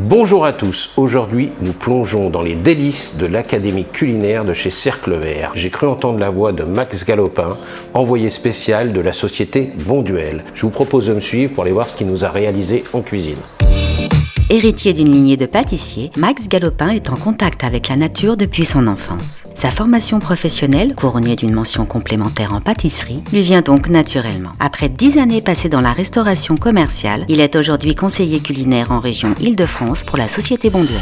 Bonjour à tous, aujourd'hui nous plongeons dans les délices de l'Académie culinaire de chez Cercle Vert. J'ai cru entendre la voix de Max Galopin, envoyé spécial de la société Bonduelle. Je vous propose de me suivre pour aller voir ce qu'il nous a réalisé en cuisine. Héritier d'une lignée de pâtissiers, Max Galopin est en contact avec la nature depuis son enfance. Sa formation professionnelle, couronnée d'une mention complémentaire en pâtisserie, lui vient donc naturellement. Après 10 années passées dans la restauration commerciale, il est aujourd'hui conseiller culinaire en région Île-de-France pour la société Bonduelle.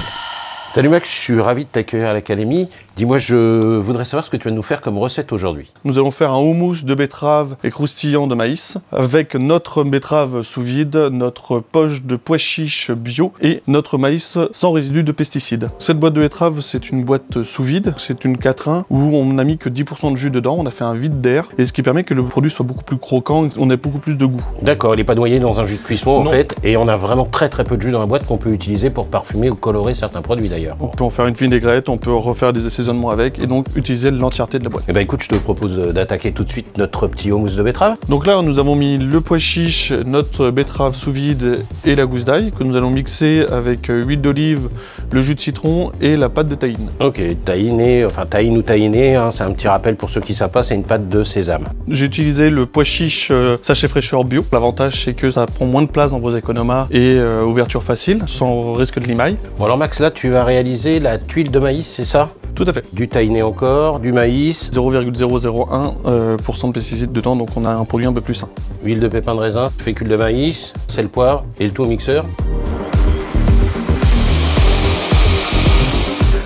Salut Max, je suis ravi de t'accueillir à l'Académie. Dis-moi, je voudrais savoir ce que tu vas nous faire comme recette aujourd'hui. Nous allons faire un houmous de betterave et croustillant de maïs avec notre betterave sous vide, notre poche de pois chiches bio et notre maïs sans résidus de pesticides. Cette boîte de betterave, c'est une boîte sous vide, c'est une 4-1 où on n'a mis que 10% de jus dedans, on a fait un vide d'air et ce qui permet que le produit soit beaucoup plus croquant et on ait beaucoup plus de goût. D'accord, il n'est pas noyé dans un jus de cuisson en fait et on a vraiment très peu de jus dans la boîte qu'on peut utiliser pour parfumer ou colorer certains produits d'ailleurs. On peut en faire une vinaigrette, on peut refaire des assaisonnements avec et donc utiliser l'entièreté de la boîte. Eh ben écoute, je te propose d'attaquer tout de suite notre petit houmous de betterave. Donc là, nous avons mis le pois chiche, notre betterave sous vide et la gousse d'ail que nous allons mixer avec huile d'olive, le jus de citron et la pâte de tahine. Ok, tahiné, enfin tahine ou tahiné, hein, c'est un petit rappel pour ceux qui ne savent pas, c'est une pâte de sésame. J'ai utilisé le pois chiche sachet fraîcheur bio. L'avantage, c'est que ça prend moins de place dans vos économas et ouverture facile, sans risque de limaille. Bon alors Max, là tu vas réaliser la tuile de maïs, c'est ça? Tout à fait. Du tahiné encore, du maïs. 0,001% de pesticides dedans, donc on a un produit un peu plus sain. Huile de pépins de raisin, fécule de maïs, sel, poivre et le tout au mixeur.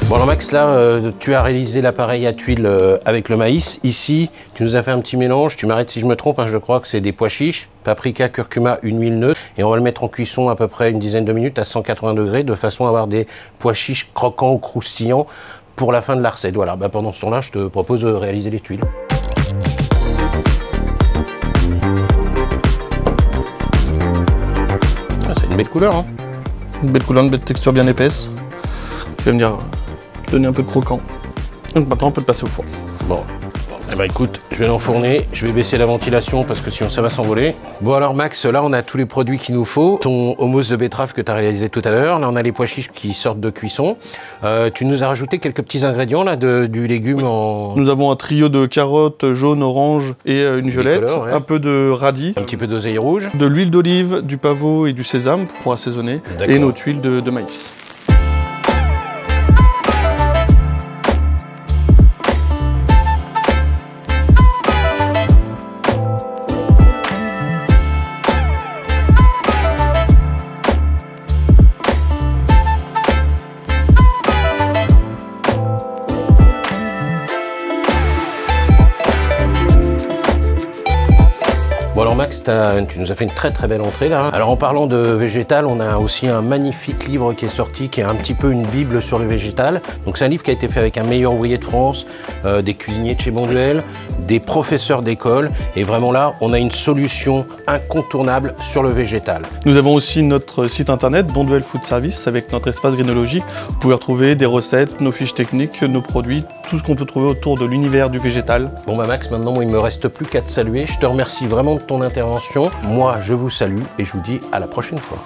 Bon alors Max, là, tu as réalisé l'appareil à tuile avec le maïs. Ici, tu nous as fait un petit mélange. Tu m'arrêtes si je me trompe, hein, je crois que c'est des pois chiches, paprika, curcuma, une huile neutre. Et on va le mettre en cuisson à peu près une dizaine de minutes à 180 degrés de façon à avoir des pois chiches croquants ou croustillants pour la fin de la recette. Voilà, bah, pendant ce temps-là, je te propose de réaliser les tuiles. Ah, c'est une belle couleur, hein. Une belle couleur, une belle texture bien épaisse. Tu vas me dire, donner un peu de croquant. Donc maintenant, on peut le passer au four. Bon. Eh ben écoute, je vais l'enfourner, je vais baisser la ventilation parce que sinon ça va s'envoler. Bon alors Max, là on a tous les produits qu'il nous faut. Ton houmous de betterave que tu as réalisé tout à l'heure. Là on a les pois chiches qui sortent de cuisson. Tu nous as rajouté quelques petits ingrédients là, du légume en... Nous avons un trio de carottes jaune, orange et une violette. Couleurs, ouais. Un peu de radis. Un petit peu d'oseille rouge. De l'huile d'olive, du pavot et du sésame pour assaisonner. Et nos tuiles de maïs. Bon alors Max, tu nous as fait une très belle entrée là. Alors en parlant de végétal, on a aussi un magnifique livre qui est sorti, qui est un petit peu une bible sur le végétal. Donc c'est un livre qui a été fait avec un meilleur ouvrier de France, des cuisiniers de chez Bonduelle, des professeurs d'école. Et vraiment là, on a une solution incontournable sur le végétal. Nous avons aussi notre site internet, Bonduelle Food Service, avec notre espace Grénologie. Vous pouvez retrouver des recettes, nos fiches techniques, nos produits, tout ce qu'on peut trouver autour de l'univers du végétal. Bon bah Max, maintenant moi, il me reste plus qu'à te saluer. Je te remercie vraiment de ton intervention. Moi, je vous salue et je vous dis à la prochaine fois.